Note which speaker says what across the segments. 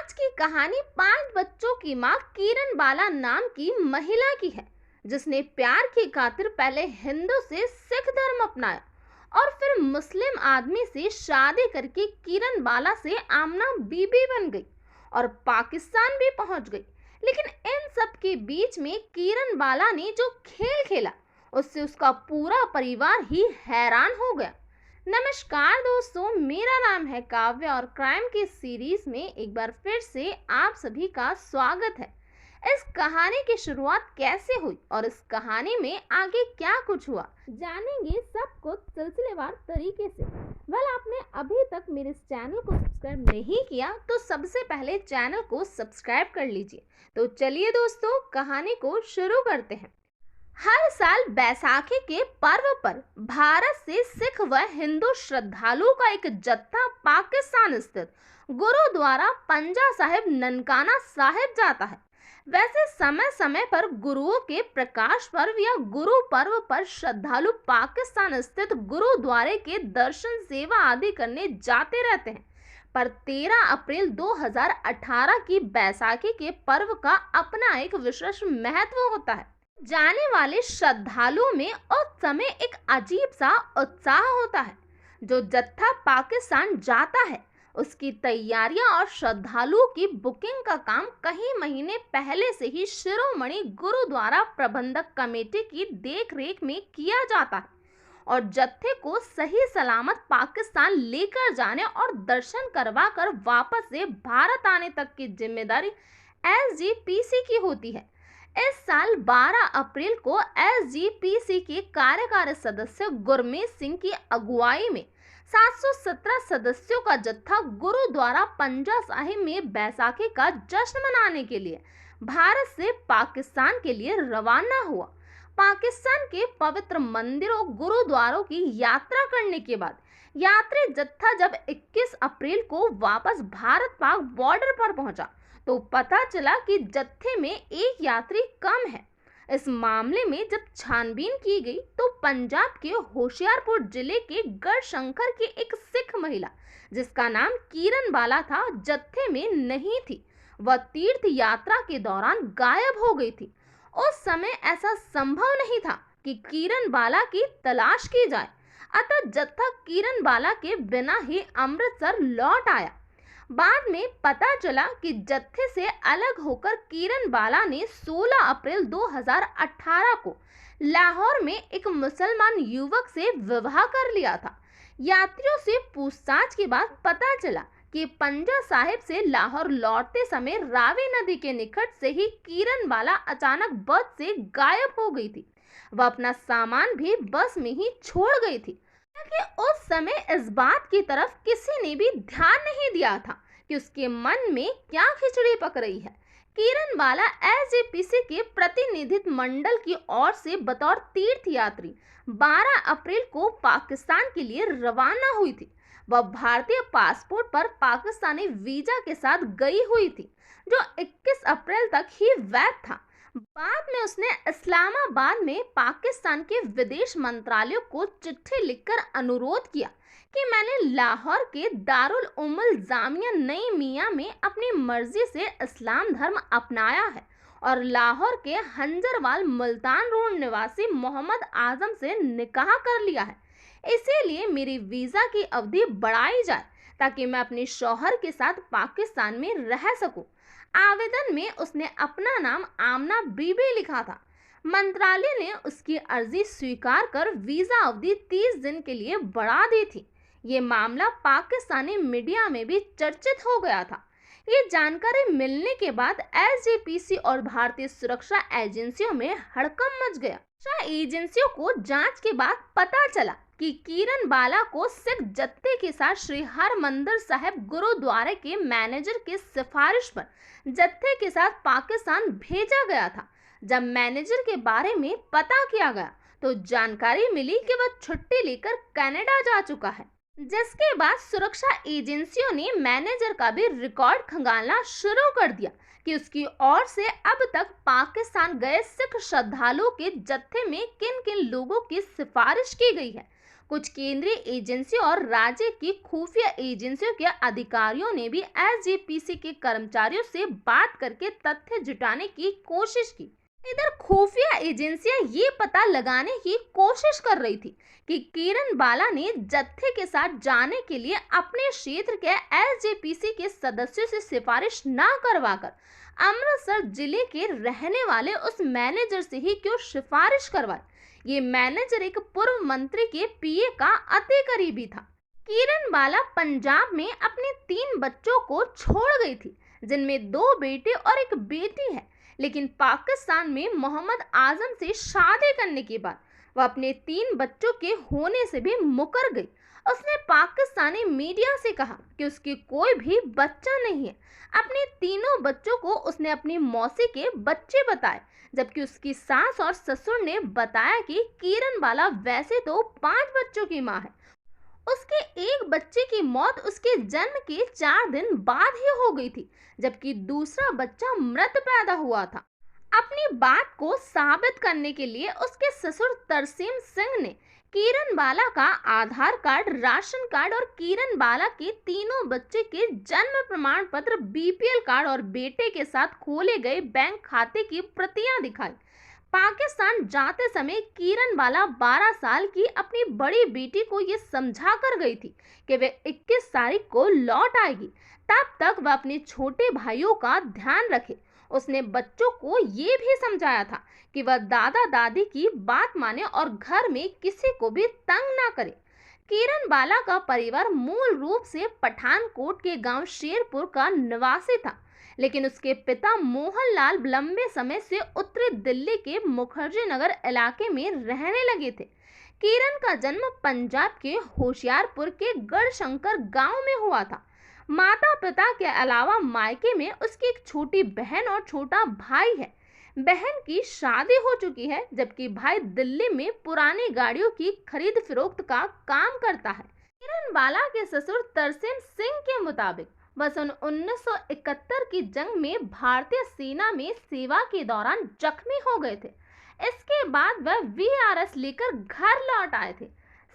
Speaker 1: आज की कहानी 5 बच्चों की मां किरण बाला नाम की महिला की है, जिसने प्यार की खातिर पहले हिंदू से सिख धर्म अपनाया और फिर मुस्लिम आदमी से शादी करके किरण बाला से आमना बीबी बन गई और पाकिस्तान भी पहुंच गई। लेकिन इन सब के बीच में किरण बाला ने जो खेल खेला, उससे उसका पूरा परिवार ही हैरान हो गया। नमस्कार दोस्तों, मेरा नाम है काव्य और क्राइम की सीरीज में एक बार फिर से आप सभी का स्वागत है। इस कहानी की शुरुआत कैसे हुई और इस कहानी में आगे क्या कुछ हुआ, जानेंगे सब कुछ सिलसिलेवार तरीके से। आपने अभी तक मेरे इस चैनल को सब्सक्राइब नहीं किया तो सबसे पहले चैनल को सब्सक्राइब कर लीजिए। तो चलिए दोस्तों, कहानी को शुरू करते हैं। हर साल बैसाखी के पर्व पर भारत से सिख व हिंदू श्रद्धालुओं का एक जत्था पाकिस्तान स्थित गुरुद्वारा पंजा साहिब ननकाना साहिब जाता है। वैसे समय समय पर गुरुओं के प्रकाश पर्व या गुरु पर्व पर श्रद्धालु पाकिस्तान स्थित गुरुद्वारे के दर्शन सेवा आदि करने जाते रहते हैं, पर 13 अप्रैल 2018 की बैसाखी के पर्व का अपना एक विशेष महत्व होता है। जाने वाले श्रद्धालुओं में उस समय एक अजीब सा उत्साह होता है। जो जत्था पाकिस्तान जाता है, उसकी तैयारियां और श्रद्धालुओं की बुकिंग का काम कई महीने पहले से ही शिरोमणि गुरुद्वारा प्रबंधक कमेटी की देखरेख में किया जाता है और जत्थे को सही सलामत पाकिस्तान लेकर जाने और दर्शन करवा कर वापस से भारत आने तक की जिम्मेदारी एसजीपीसी की होती है। इस साल 12 अप्रैल को एसजीपीसी के कार्यकारी सदस्य गुरमीत सिंह की अगुवाई में 717 सदस्यों का जत्था गुरुद्वारा पंजा साहिब में बैसाखी का जश्न मनाने के लिए भारत से पाकिस्तान के लिए रवाना हुआ। पाकिस्तान के पवित्र मंदिरों गुरुद्वारों की यात्रा करने के बाद यात्री जत्था जब 21 अप्रैल को वापस भारत पाक बॉर्डर पर पहुंचा तो पता चला कि जत्थे में एक यात्री कम है। इस मामले में जब छानबीन की गई तो पंजाब के होशियारपुर जिले के गढ़शंकर की एक सिख महिला, जिसका नाम किरण बाला था, जत्थे में नहीं थी। वह तीर्थ यात्रा के दौरान गायब हो गई थी। उस समय ऐसा संभव नहीं था कि किरण बाला की तलाश की जाए, अतः जत्था किरण बाला के बिना ही अमृतसर लौट आया। बाद में पता चला कि जत्थे से अलग होकर किरण बाला ने 16 अप्रैल 2018 को लाहौर में एक मुसलमान युवक से विवाह कर लिया था। यात्रियों से पूछताछ के बाद पता चला कि पंजा साहिब से लाहौर लौटते समय रावी नदी के निकट से ही किरण बाला अचानक बस से गायब हो गई थी। वह अपना सामान भी बस में ही छोड़ गई थी कि उस समय इस बात की तरफ किसी ने भी ध्यान नहीं दिया था कि उसके मन में क्या खिचड़ी पक रही है। किरण बाला एसजीपीसी के प्रतिनिधित्व मंडल की ओर से बतौर तीर्थ यात्री 12 अप्रैल को पाकिस्तान के लिए रवाना हुई थी। वह भारतीय पासपोर्ट पर पाकिस्तानी वीजा के साथ गई हुई थी, जो 21 अप्रैल तक ही वैध था। बाद में उसने इस्लामाबाद में पाकिस्तान के विदेश मंत्रालय को चिट्ठी लिखकर अनुरोध किया कि मैंने लाहौर के दारुल उम्मुल जामिया नई मियां में अपनी मर्जी से इस्लाम धर्म अपनाया है और लाहौर के हंजरवाल मुल्तान रोड निवासी मोहम्मद आजम से निकाह कर लिया है। इसीलिए मेरी वीजा की अवधि बढ़ाई जाए ताकि मैं अपने शौहर के साथ पाकिस्तान में रह सकूं। आवेदन में उसने अपना नाम आमना बीबी लिखा था। मंत्रालय ने उसकी अर्जी स्वीकार कर वीजा अवधि 30 दिन के लिए बढ़ा दी थी। ये मामला पाकिस्तानी मीडिया में भी चर्चित हो गया था। ये जानकारी मिलने के बाद एसजीपीसी और भारतीय सुरक्षा एजेंसियों में हड़कंप मच गया। सुरक्षा एजेंसियों को जांच के बाद पता चला कि किरण बाला को सिख जत्थे के साथ श्री हरमंदिर साहिब गुरुद्वारे के मैनेजर की सिफारिश पर जत्थे के साथ पाकिस्तान भेजा गया था। जब मैनेजर के बारे में पता किया गया तो जानकारी मिली कि वह छुट्टी लेकर कनाडा जा चुका है, जिसके बाद सुरक्षा एजेंसियों ने मैनेजर का भी रिकॉर्ड खंगालना शुरू कर दिया कि उसकी ओर से अब तक पाकिस्तान गए सिख श्रद्धालुओं के जत्थे में किन किन लोगों की सिफारिश की गई है। कुछ केंद्रीय एजेंसी और राज्य की खुफिया एजेंसियों के अधिकारियों ने भी एसजीपीसी के कर्मचारियों से बात करके तथ्य जुटाने की कोशिश की। इधर खुफिया एजेंसियां ये पता लगाने की कोशिश कर रही थी कि किरण बाला ने जत्थे के साथ जाने के लिए अपने क्षेत्र के एसजीपीसी के सदस्यों से सिफारिश ना करवाकर अमृतसर जिले के रहने वाले उस मैनेजर से ही क्यों सिफारिश करवाई। ये मैनेजर एक पूर्व मंत्री के पीए का अति करीबी था। किरण बाला पंजाब में अपने 3 बच्चों को छोड़ गई थी, जिनमें 2 बेटे और एक बेटी है। लेकिन पाकिस्तान में मोहम्मद आजम से शादी करने के बाद वह अपने 3 बच्चों के होने से भी मुकर गई। उसने पाकिस्तानी मीडिया से कहा कि उसके कोई भी बच्चा नहीं है। अपने तीनों बच्चों को उसने अपनी मौसी के बच्चे बताए, जबकि उसकी सास और ससुर ने बताया कि किरण बाला वैसे तो 5 बच्चों की मां है। उसके एक बच्चे की मौत उसके जन्म के 4 दिन बाद ही हो गई थी, जबकि दूसरा बच्चा मृत पैदा हुआ था। अपनी बात को साबित करने के लिए उसके ससुर तरसीम सिंह ने किरण बाला का आधार कार्ड, राशन कार्ड और किरण बाला के तीनों बच्चे के जन्म प्रमाण पत्र, बीपीएल कार्ड और बेटे के साथ खोले गए बैंक खाते की प्रतियां दिखाई। पाकिस्तान जाते समय किरण बाला 12 साल की अपनी बड़ी बेटी को ये समझा कर गई थी कि वे 21 तारीख को लौट आएगी। तब तक वह अपने छोटे भाइयों का ध्यान रखे। उसने बच्चों को ये भी समझाया था कि वह दादा दादी की बात माने और घर में किसी को भी तंग ना करे। किरण बाला का परिवार मूल रूप से पठानकोट के गांव शेरपुर का निवासी था, लेकिन उसके पिता मोहनलाल लंबे समय से उत्तरी दिल्ली के मुखर्जी नगर इलाके में रहने लगे थे। किरण का जन्म पंजाब के होशियारपुर के गढ़शंकर गांव में हुआ था। माता पिता के अलावा मायके में उसकी एक छोटी बहन और छोटा भाई है। बहन की शादी हो चुकी है, जबकि भाई दिल्ली में पुरानी गाड़ियों की खरीद फरोख्त का काम करता है। किरण बाला के ससुर तरसीम सिंह के मुताबिक वह सन 1971 की जंग में भारतीय सेना में सेवा के दौरान जख्मी हो गए थे। इसके बाद वह वीआरएस लेकर घर लौट आए थे।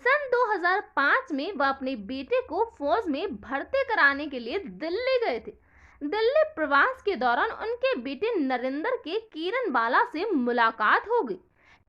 Speaker 1: सन 2005 में वह अपने बेटे को फौज में भर्ती कराने के लिए दिल्ली गए थे। दिल्ली प्रवास के दौरान उनके बेटे नरेंद्र के किरण बाला से मुलाकात हो गई।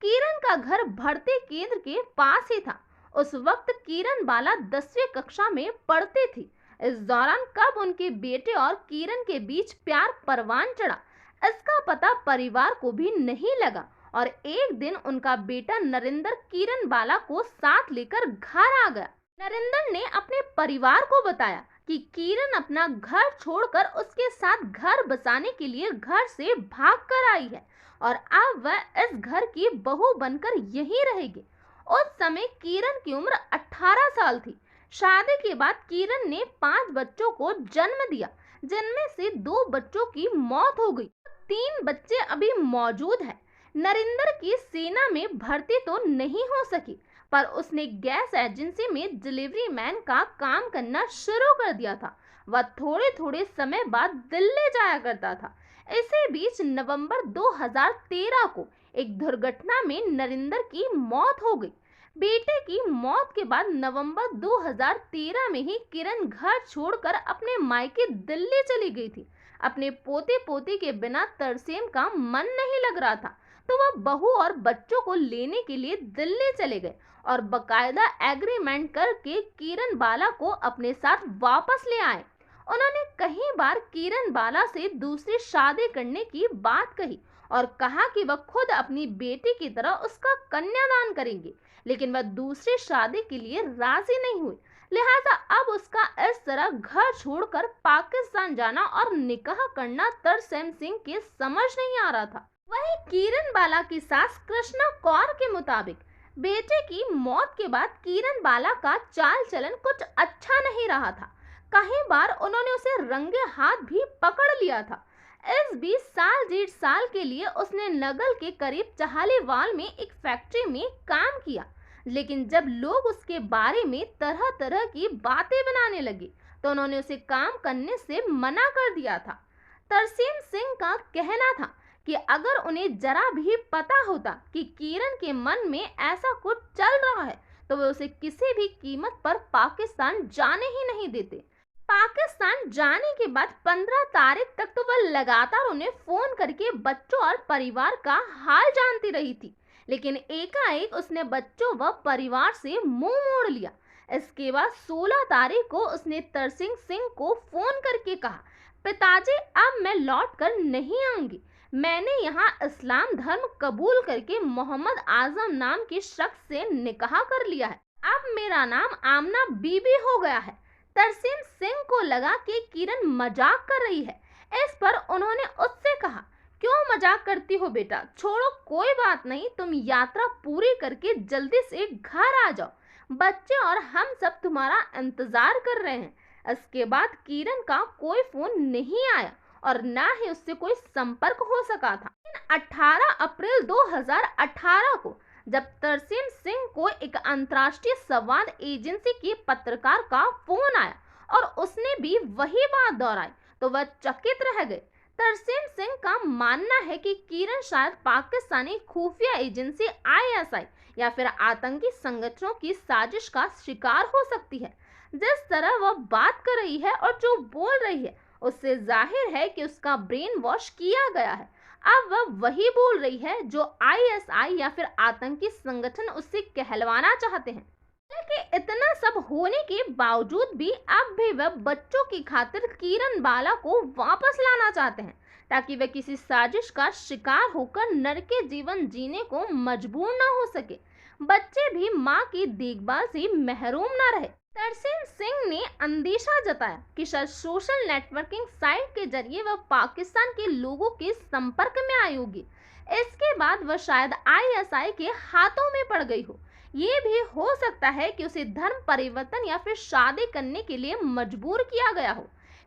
Speaker 1: किरण का घर भर्ती केंद्र के पास ही था। उस वक्त किरण बाला 10वीं कक्षा में पढ़ती थी। इस दौरान कब उनके बेटे और किरण के बीच प्यार परवान चढ़ा, इसका पता परिवार को भी नहीं लगा और एक दिन उनका बेटा नरेंद्र किरण बाला को साथ लेकर घर आ गया। नरेंद्र ने अपने परिवार को बताया कि किरण अपना घर छोड़कर उसके साथ घर बसाने के लिए घर से भाग कर आई है और अब वह इस घर की बहू बनकर यहीं रहेगी। उस समय किरण की उम्र 18 साल थी। शादी के बाद किरण ने 5 बच्चों को जन्म दिया, जिनमें से 2 बच्चों की मौत हो गई। 3 बच्चे अभी मौजूद हैं। नरेंद्र की सेना में भर्ती तो नहीं हो सकी, पर उसने गैस एजेंसी में डिलीवरी मैन का काम करना शुरू कर दिया था। वह थोड़े थोड़े समय बाद दिल्ली जाया करता था। इसी बीच नवंबर 2013 को एक दुर्घटना में नरेंद्र की मौत हो गई। बेटे की मौत के बाद नवंबर 2013 में ही किरण घर छोड़कर अपने मायके दिल्ली चली गई थी। अपने पोते पोती के बिना तरसेम का मन नहीं लग रहा था, तो वह बहू और बच्चों को लेने के लिए दिल्ली चले गए और बकायदा एग्रीमेंट करके किरण बाला को अपने साथ वापस ले आए। उन्होंने कई बार किरण बाला से दूसरी शादी करने की बात कही और कहा कि वह खुद अपनी बेटी की तरह उसका कन्यादान करेंगे, लेकिन वह दूसरी शादी के लिए राजी नहीं हुई। लिहाजा अब उसका इस तरह घर छोड़कर पाकिस्तान जाना और निकाह करना तरसेम सिंह के समझ नहीं आ रहा था। वहीं किरण बाला की सास कृष्णा कौर के मुताबिक बेटे की मौत के बाद किरण बाला का चाल चलन कुछ अच्छा नहीं रहा था। कई बार उन्होंने उसे रंगे हाथ भी पकड़ लिया था। इस बीच साल 1.5 साल के लिए उसने नगल के करीब चाहलीवाल में एक फैक्ट्री में काम किया, लेकिन जब लोग उसके बारे में तरह तरह की बातें बनाने लगे तो उन्होंने उसे काम करने से मना कर दिया था। तरसीम सिंह का कहना था कि अगर उन्हें जरा भी पता होता कि किरण के मन में ऐसा कुछ चल रहा है तो वे उसे किसी भी कीमत पर पाकिस्तान जाने ही नहीं देते। पाकिस्तान जाने के बाद 15 तारीख तक तो वह लगातार उन्हें फोन करके बच्चों और परिवार का हाल जानती रही थी, लेकिन एकाएक उसने बच्चों व परिवार से मुंह मोड़ लिया। इसके बाद 16 तारीख को उसने तरसीम सिंह को फोन करके कहा, पिताजी अब मैं लौट कर नहीं आऊंगी। मैंने यहाँ इस्लाम धर्म कबूल करके मोहम्मद आजम नाम के शख्स से निकाह कर लिया है। अब मेरा नाम आमना बीबी हो गया है। तरसीम सिंह को लगा कि किरण मजाक कर रही है। इस पर उन्होंने उससे कहा, क्यों मजाक करती हो बेटा, छोड़ो कोई बात नहीं, तुम यात्रा पूरी करके जल्दी से घर आ जाओ, बच्चे और हम सब तुम्हारा इंतजार कर रहे हैं। इसके बाद किरण का कोई फोन नहीं आया और ना ही उससे कोई संपर्क हो सका था। 18 अप्रैल 2018 को जब तरसीम सिंह को एक अंतर्राष्ट्रीय संवाद एजेंसी के पत्रकार का फोन आया और उसने भी वही बात दोहराई तो वह चकित रह गए। तरसीम सिंह का मानना है कि किरण शायद पाकिस्तानी खुफिया एजेंसी ISI या फिर आतंकी संगठनों की साजिश का शिकार हो सकती है। जिस तरह वह बात कर रही है और जो बोल रही है उससे जाहिर है कि उसका ब्रेन वॉश किया गया है। अब वह वही बोल रही है जो ISI या फिर आतंकी संगठन उससे कहलवाना चाहते हैं। कि इतना सब होने के बावजूद भी अब भी वह बच्चों की खातिर किरण बाला को वापस लाना चाहते हैं ताकि वह किसी साजिश का शिकार होकर नरके जीवन जीने को मजबूर ना हो सके, बच्चे भी मां की देखभाल से महरूम ना रहे। तरसीम सिंह ने अंदेशा जताया कि शायद सोशल नेटवर्किंग साइट के जरिए वह पाकिस्तान के लोगों के संपर्क में आई होगी। इसके बाद वह शायद ISI के हाथों में पड़ गई हो। ये भी हो सकता है कि उसे धर्म परिवर्तन या फिर शादी करने के लिए मजबूर किया गया हो।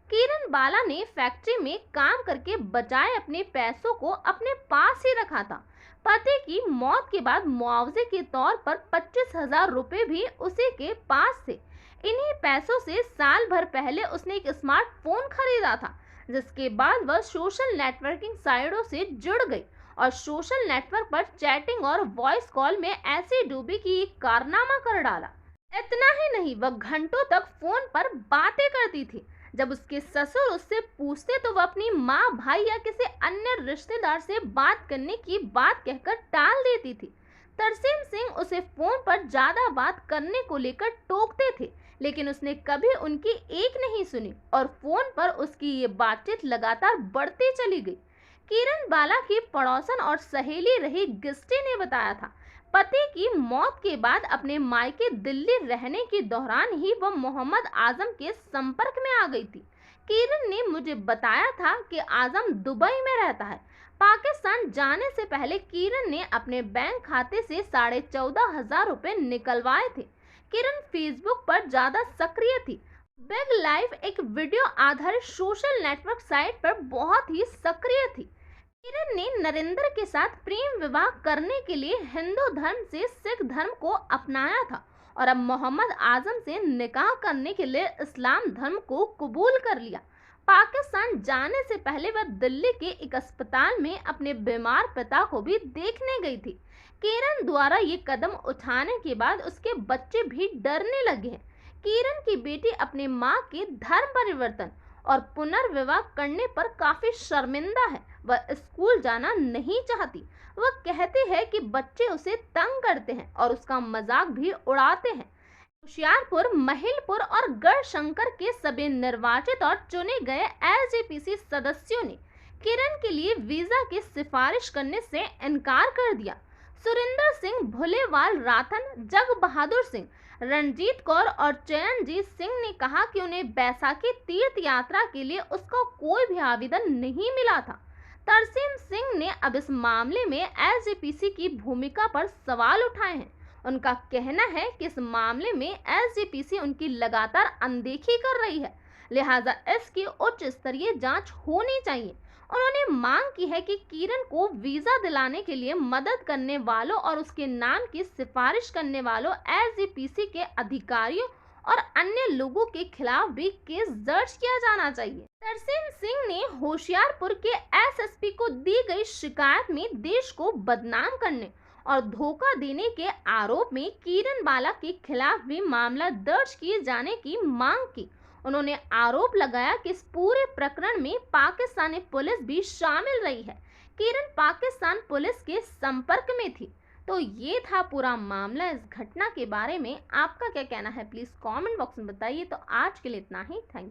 Speaker 1: किरण बाला ने फैक्ट्री में काम करके बचाए अपने पैसों को अपने पास ही रखा था। पति की मौत के बाद मुआवजे के तौर पर 25,000 रुपए भी उसी के पास थे। इन्हीं पैसों से साल भर पहले उसने एक स्मार्टफोन खरीदा था, जिसके बाद वह सोशल नेटवर्किंग साइटों से जुड़ गई और सोशल नेटवर्क पर चैटिंग और वॉइस कॉल में ऐसी डूबी कि एक कारनामा कर डाला। इतना ही नहीं, वह घंटों तक फोन पर बातें करती थी। जब उसके ससुर उससे पूछते तो वह अपनी माँ, भाई या किसी अन्य रिश्तेदार से बात करने की बात कहकर टाल देती थी। तरसीम सिंह उसे फोन पर ज्यादा बात करने को लेकर टोकते थे, लेकिन उसने कभी उनकी एक नहीं सुनी और फोन पर उसकी ये बातचीत लगातार बढ़ती चली गई। किरण बाला की पड़ोसन और सहेली रही गिस्टी ने बताया था, पति की मौत के बाद अपने मायके दिल्ली रहने के दौरान ही वह मोहम्मद आजम के संपर्क में आ गई थी। किरण ने मुझे बताया था कि आजम दुबई में रहता है। पाकिस्तान जाने से पहले किरण ने अपने बैंक खाते से 14,500 रुपए निकलवाए थे। किरण फेसबुक पर ज्यादा सक्रिय थी। बिग लाइफ एक वीडियो आधारित सोशल नेटवर्क साइट पर बहुत ही सक्रिय थी। किरण ने नरेंद्र के साथ प्रेम विवाह करने के लिए हिंदू धर्म से सिख धर्म को अपनाया था और अब मोहम्मद आजम से निकाह करने के लिए इस्लाम धर्म को कबूल कर लिया। पाकिस्तान जाने से पहले वह दिल्ली के एक अस्पताल में अपने बीमार पिता को भी देखने गई थी। किरण द्वारा ये कदम उठाने के बाद उसके बच्चे भी डरने लगे हैं। किरण की बेटी अपनी मां के धर्म परिवर्तन और पुनर्विवाह करने पर काफी शर्मिंदा है। वह स्कूल जाना नहीं चाहती। वह कहती है कि बच्चे उसे तंग करते हैं और उसका मजाक भी उड़ाते हैं। होशियारपुर, महिलपुर और गढ़शंकर के सभी निर्वाचित और चुने गए LGPC सदस्यों ने किरण के लिए वीजा की सिफारिश करने से इनकार कर दिया। सुरिंदर सिंह, भुलेवाल राथन, जग बहादुर सिंह, रणजीत कौर और चरणजीत सिंह ने कहा कि उन्हें बैसाखी तीर्थ यात्रा के लिए उसका कोई भी आवेदन नहीं मिला था। तरसीम सिंह ने अब इस मामले में LGPC की भूमिका पर सवाल उठाए हैं। उनका कहना है कि इस मामले में LGPC उनकी लगातार अनदेखी कर रही है, लिहाजा इसकी उच्च स्तरीय जांच होनी चाहिए। उन्होंने मांग की है कि किरण को वीजा दिलाने के लिए मदद करने वालों और उसके नाम की सिफारिश करने वालों LGPC के अधिकारियों और अन्य लोगों के खिलाफ भी केस दर्ज किया जाना चाहिए। तरसीम सिंह ने होशियारपुर के SSP को दी गई शिकायत में देश को बदनाम करने और धोखा देने के आरोप में किरण बाला के खिलाफ भी मामला दर्ज किए जाने की मांग की। उन्होंने आरोप लगाया कि इस पूरे प्रकरण में पाकिस्तानी पुलिस भी शामिल रही है। किरण पाकिस्तान पुलिस के संपर्क में थी। तो ये था पूरा मामला। इस घटना के बारे में आपका क्या कहना है, प्लीज कमेंट बॉक्स में बताइए। तो आज के लिए इतना ही। Thank you.